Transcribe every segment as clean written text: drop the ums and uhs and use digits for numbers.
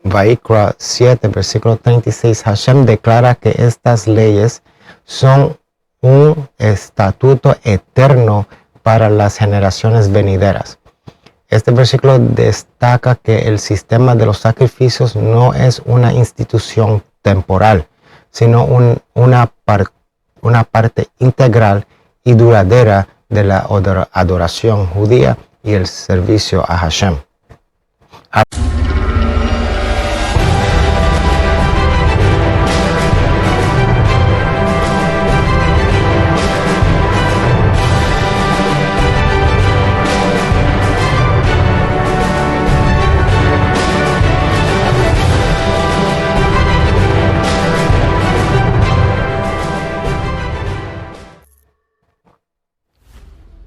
Vaikra 7, versículo 36, Hashem declara que estas leyes son un estatuto eterno para las generaciones venideras. Este versículo destaca que el sistema de los sacrificios no es una institución temporal, sino una parte integral y duradera de la adoración judía y el servicio a Hashem.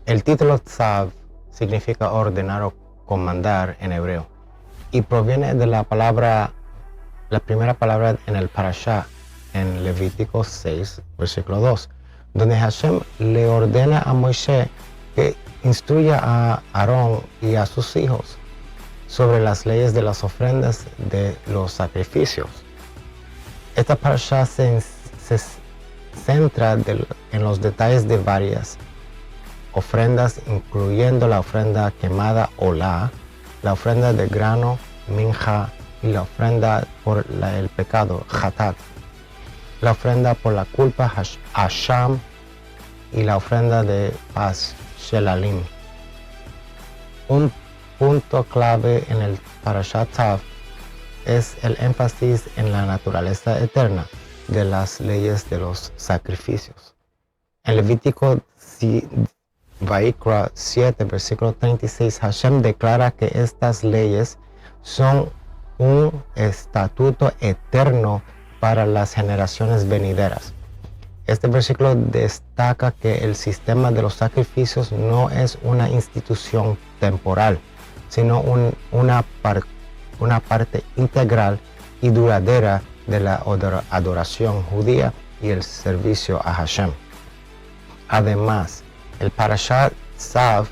El título Tzav significa ordenar o comandar en hebreo y proviene de la primera palabra en el Parashá, en Levítico 6, versículo 2, donde Hashem le ordena a Moisés que instruya a Aarón y a sus hijos sobre las leyes de las ofrendas de los sacrificios. Esta Parashá se centra en los detalles de varias ofrendas, incluyendo la ofrenda quemada Olá, la ofrenda de grano Minja y la ofrenda por el pecado Hatat, la ofrenda por la culpa Asham y la ofrenda de paz Shelalim. Un punto clave en el Parashat Tzav es el énfasis en la naturaleza eterna de las leyes de los sacrificios. En Levítico Vaikra 7, versículo 36, Hashem declara que estas leyes son un estatuto eterno para las generaciones venideras. Este versículo destaca que el sistema de los sacrificios no es una institución temporal, sino una parte integral y duradera de la adoración judía y el servicio a Hashem. Además, el Parashat Tzav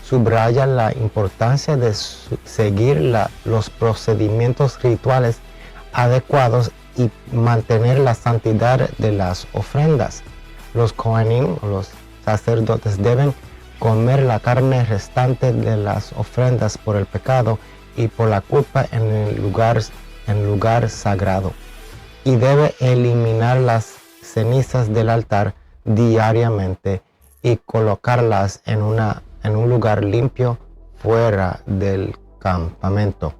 subraya la importancia de seguir los procedimientos rituales adecuados y mantener la santidad de las ofrendas. Los Kohanim, los sacerdotes, deben comer la carne restante de las ofrendas por el pecado y por la culpa en el lugar sagrado, y debe eliminar las cenizas del altar diariamente y colocarlas en un lugar limpio fuera del campamento.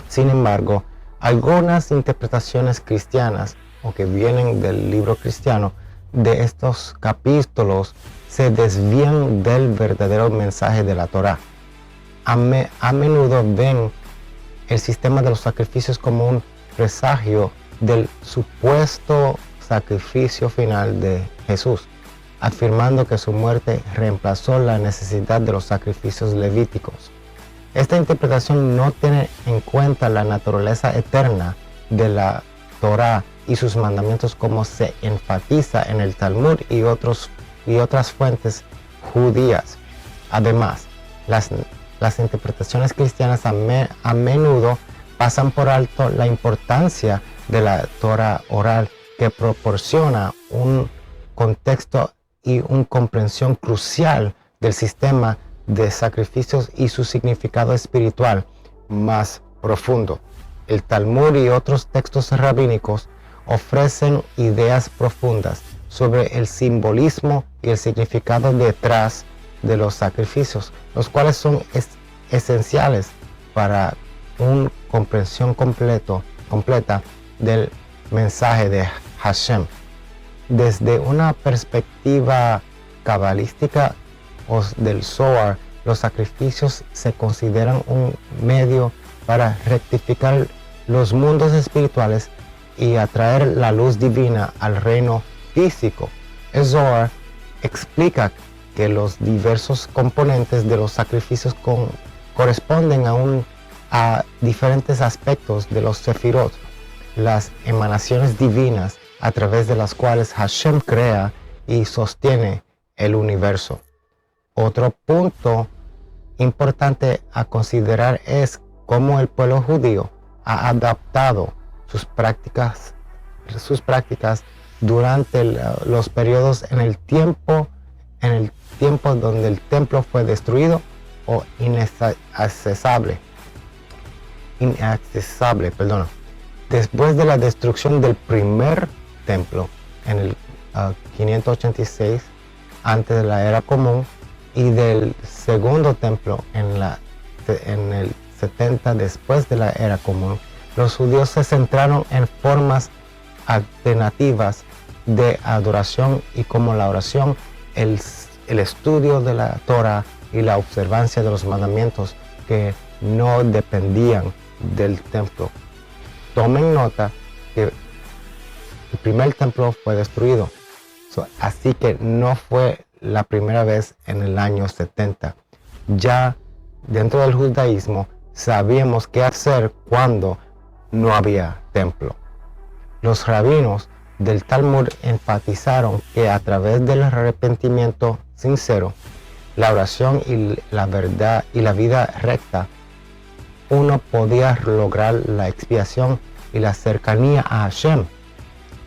Sin embargo, algunas interpretaciones cristianas, o que vienen del libro cristiano, de estos capítulos se desvían del verdadero mensaje de la Torá. A menudo ven el sistema de los sacrificios como un presagio del supuesto sacrificio final de Jesús, afirmando que su muerte reemplazó la necesidad de los sacrificios levíticos. Esta interpretación no tiene en cuenta la naturaleza eterna de la Torá y sus mandamientos, como se enfatiza en el Talmud y otras fuentes judías. Además, las interpretaciones cristianas a menudo pasan por alto la importancia de la Torá oral, que proporciona un contexto y una comprensión crucial del sistema de sacrificios y su significado espiritual más profundo. El Talmud y otros textos rabínicos ofrecen ideas profundas sobre el simbolismo y el significado detrás de los sacrificios, los cuales son esenciales para una comprensión completa del mensaje de Hashem. Desde una perspectiva cabalística o del Zohar, los sacrificios se consideran un medio para rectificar los mundos espirituales y atraer la luz divina al reino físico. El Zohar explica que los diversos componentes de los sacrificios corresponden a diferentes aspectos de los sefirot, las emanaciones divinas a través de las cuales Hashem crea y sostiene el universo. Otro punto importante a considerar es cómo el pueblo judío ha adaptado sus prácticas durante los periodos en el tiempo donde el templo fue destruido o inaccesible. Después de la destrucción del primer templo en el 586 antes de la era común y del segundo templo en el 70 después de la era común, los judíos se centraron en formas alternativas de adoración y como la oración, el estudio de la Torah y la observancia de los mandamientos que no dependían del templo. Tomen nota que el primer templo fue destruido, así que no fue la primera vez en el año 70. Ya dentro del judaísmo sabíamos qué hacer cuando no había templo. Los rabinos del Talmud enfatizaron que a través del arrepentimiento sincero, la oración y la verdad y la vida recta, uno podía lograr la expiación y la cercanía a Hashem,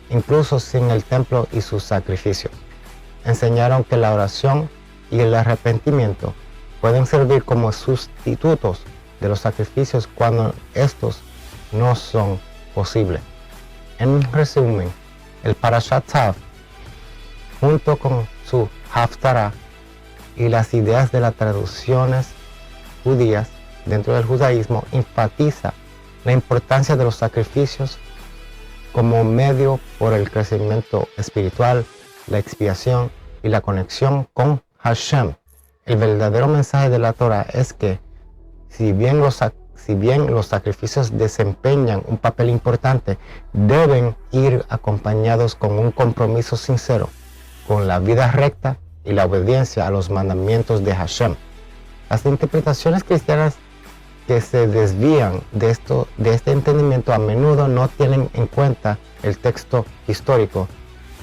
incluso sin el templo y sus sacrificios. Enseñaron que la oración y el arrepentimiento pueden servir como sustitutos de los sacrificios cuando estos no son posibles. En resumen, el Parashat Tzav, junto con su Haftarah y las ideas de las traducciones judías dentro del judaísmo, enfatiza la importancia de los sacrificios como medio por el crecimiento espiritual, la expiación y la conexión con Hashem. El verdadero mensaje de la Torah es que si bien los sacrificios desempeñan un papel importante, deben ir acompañados con un compromiso sincero con la vida recta y la obediencia a los mandamientos de Hashem. Las interpretaciones cristianas que se desvían de este entendimiento a menudo no tienen en cuenta el texto histórico,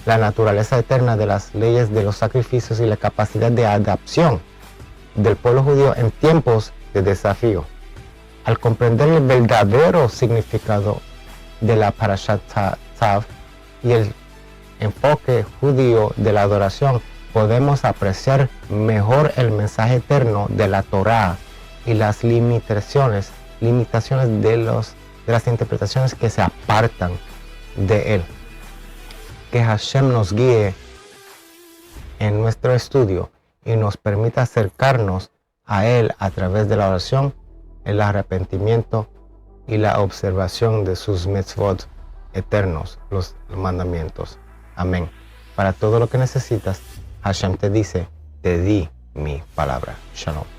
la naturaleza eterna de las leyes de los sacrificios y la capacidad de adaptación del pueblo judío en tiempos de desafío. Al comprender el verdadero significado de la Parashat Tzav y el enfoque judío de la adoración, podemos apreciar mejor el mensaje eterno de la Torá y las limitaciones de las interpretaciones que se apartan de él. Que Hashem nos guíe en nuestro estudio y nos permita acercarnos a él a través de la oración, el arrepentimiento y la observación de sus mitzvot eternos, los mandamientos. Amén. Para todo lo que necesitas, Hashem te dice, te di mi palabra. Shalom.